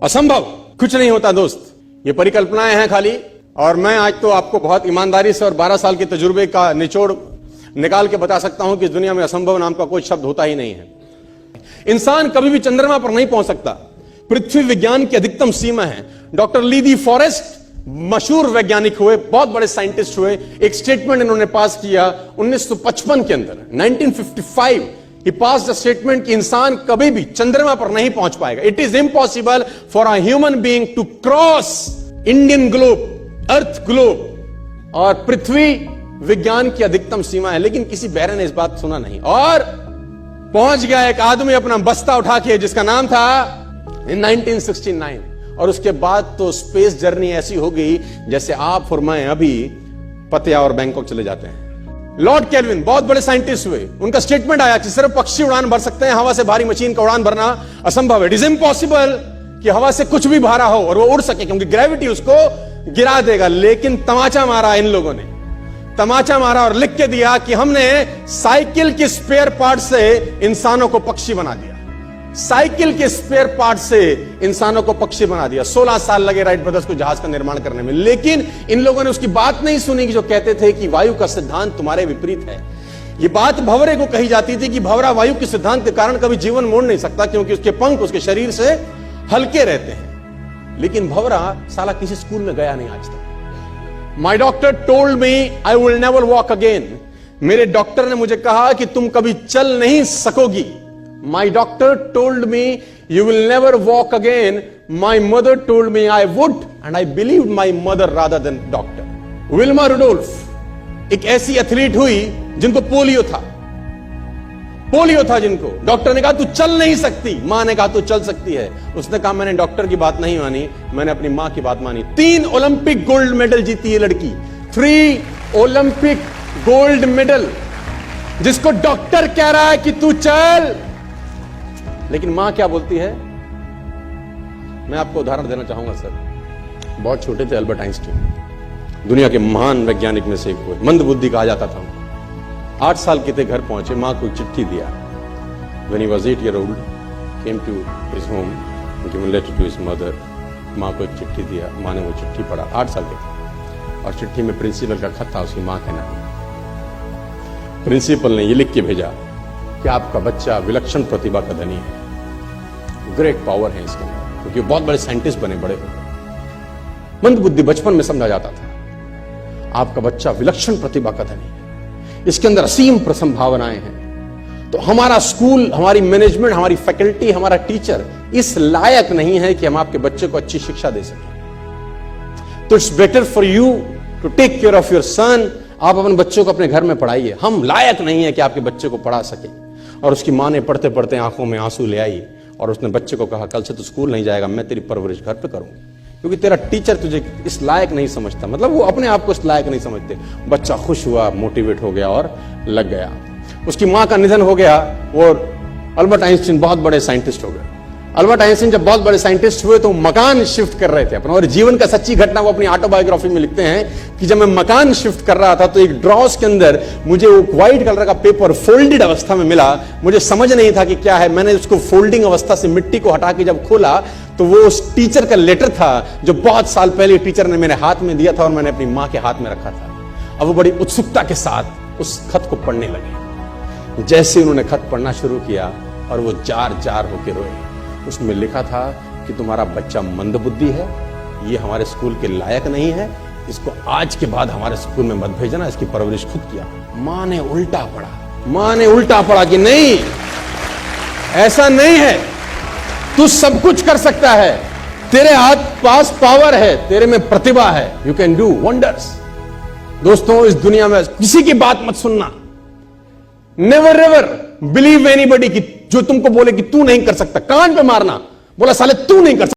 असंभव कुछ नहीं होता दोस्त, ये परिकल्पनाएं हैं खाली। और मैं आज तो आपको बहुत ईमानदारी से और 12 साल के तजुर्बे का निचोड़ निकाल के बता सकता हूं कि इस दुनिया में असंभव नाम का कोई शब्द होता ही नहीं है। इंसान कभी भी चंद्रमा पर नहीं पहुंच सकता, पृथ्वी विज्ञान की अधिकतम सीमा है। डॉक्टर ली दी फॉरेस्ट मशहूर वैज्ञानिक हुए, बहुत बड़े साइंटिस्ट हुए। एक स्टेटमेंट इन्होंने पास किया 1955 के अंदर, 1955 ही पास द स्टेटमेंट कि इंसान कभी भी चंद्रमा पर नहीं पहुंच पाएगा। It is impossible for a human being to cross Indian globe, earth globe. और पृथ्वी विज्ञान की अधिकतम सीमा है, लेकिन किसी बहरे ने इस बात सुना नहीं। और पहुंच गया एक आदमी अपना बस्ता उठा के, जिसका नाम था इन 1969। और उसके बाद तो स्पेस जर्नी ऐसी हो गई जैसे आप और मैं अभी पतिया और बैंकॉक चले जाते हैं। लॉर्ड केल्विन बहुत बड़े साइंटिस्ट हुए, उनका स्टेटमेंट आया कि सिर्फ पक्षी उड़ान भर सकते हैं, हवा से भारी मशीन का उड़ान भरना असंभव है। इट इज इम्पॉसिबल कि हवा से कुछ भी भारा हो और वो उड़ सके, क्योंकि ग्रेविटी उसको गिरा देगा। लेकिन तमाचा मारा इन लोगों ने, तमाचा मारा और लिख के दिया कि हमने साइकिल के स्पेयर पार्ट से इंसानों को पक्षी बना दिया। साइकिल के स्पेयर पार्ट से इंसानों को पक्षी बना दिया। 16 साल लगे राइट ब्रदर्स को जहाज का निर्माण करने में, लेकिन इन लोगों ने उसकी बात नहीं सुनी कि जो कहते थे कि वायु का सिद्धांत तुम्हारे विपरीत है। यह बात भंवरे को कही जाती थी कि भंवरा वायु के सिद्धांत के कारण कभी जीवन मोड़ नहीं सकता, क्योंकि उसके पंख उसके शरीर से हल्के रहते हैं। लेकिन भंवरा साला किसी स्कूल में गया नहीं आज तक। माई doctor told me I will never walk again. मेरे डॉक्टर ने मुझे कहा कि तुम कभी चल नहीं सकोगी। My doctor told me you will never walk again. My mother told me I would, and I believed my mother rather than doctor. Wilma Rudolph एक ऐसी एथलीट हुई जिनको पोलियो था जिनको डॉक्टर ने कहा तू चल नहीं सकती, मां ने कहा तू चल सकती है। उसने कहा मैंने डॉक्टर की बात नहीं मानी, मैंने अपनी मां की बात मानी। 3 ओलंपिक गोल्ड मेडल जीती ये लड़की, 3 ओलंपिक गोल्ड मेडल, जिसको डॉक्टर कह रहा है कि तू चल। लेकिन मां क्या बोलती है? मैं आपको उदाहरण देना चाहूंगा सर। बहुत छोटे थे अल्बर्ट आइंस्टीन, दुनिया के महान वैज्ञानिक में से एक हुए, मंद बुद्धि कहा जाता था। 8 साल के थे, घर पहुंचे, मां को चिट्ठी दिया। When he was 8 years old, came to his home, given a letter to his mother. मां को एक चिट्ठी दिया, मां ने वो चिट्ठी पढ़ा। 8 साल के थे और चिट्ठी में प्रिंसिपल का खत था उसकी मां के नाम। प्रिंसिपल ने ये लिख के भेजा कि आपका बच्चा विलक्षण प्रतिभा का धनी है, ग्रेट पावर है इसके अंदर, क्योंकि बहुत बड़े साइंटिस्ट बने, बड़े मंद बुद्धि बचपन में समझा जाता था। आपका बच्चा विलक्षण प्रतिभा का धनी है, इसके अंदर असीम संभावनाएं हैं। तो हमारा स्कूल, हमारी मैनेजमेंट, हमारी फैकल्टी, हमारा टीचर इस लायक नहीं है कि हम आपके बच्चे को अच्छी शिक्षा दे सकें। तो it's better for you to take care of your son. आप अपने बच्चों को अपने घर में पढ़ाइए, हम लायक नहीं है कि आपके बच्चे को पढ़ा सके। और उसकी मां ने पढ़ते पढ़ते आंखों में आंसू ले आई और उसने बच्चे को कहा कल से तू स्कूल नहीं जाएगा, मैं तेरी परवरिश घर पे करूंगी, क्योंकि तेरा टीचर तुझे इस लायक नहीं समझता। मतलब वो अपने आप को इस लायक नहीं समझते। बच्चा खुश हुआ, मोटिवेट हो गया और लग गया। उसकी मां का निधन हो गया और अल्बर्ट आइंस्टीन बहुत बड़े साइंटिस्ट हो गए। अल्बर्ट आइंस्टीन जब बहुत बड़े साइंटिस्ट हुए तो मकान शिफ्ट कर रहे थे अपना, और जीवन का सच्ची घटना वो अपनी ऑटोबायोग्राफी में लिखते हैं कि जब मैं मकान शिफ्ट कर रहा था तो एक ड्रॉस के अंदर मुझे वो व्हाइट कलर का पेपर फोल्डेड अवस्था में मिला। मुझे समझ नहीं था कि क्या है। मैंने उसको फोल्डिंग अवस्था से मिट्टी को हटा के जब खोला तो वो उस टीचर का लेटर था जो बहुत साल पहले टीचर ने मेरे हाथ में दिया था और मैंने अपनी मां के हाथ में रखा था। अब वो बड़ी उत्सुकता के साथ उस खत को पढ़ने लगे। जैसे उन्होंने खत पढ़ना शुरू किया और वो जार जार होकर रोए। उसमें लिखा था कि तुम्हारा बच्चा मंदबुद्धि है, ये हमारे स्कूल के लायक नहीं है, इसको आज के बाद हमारे स्कूल में मत भेजना, इसकी परवरिश खुद किया। मां ने उल्टा पढ़ा, मां ने उल्टा पढ़ा कि नहीं, ऐसा नहीं है, तू सब कुछ कर सकता है, तेरे हाथ पास पावर है, तेरे में प्रतिभा है, यू कैन डू वंडर्स। दोस्तों, इस दुनिया में किसी की बात मत सुनना। नेवर एवर बिलीव एनीबडी कि जो तुमको बोले कि तू नहीं कर सकता, कान पे मारना, बोला साले तू नहीं कर सकता।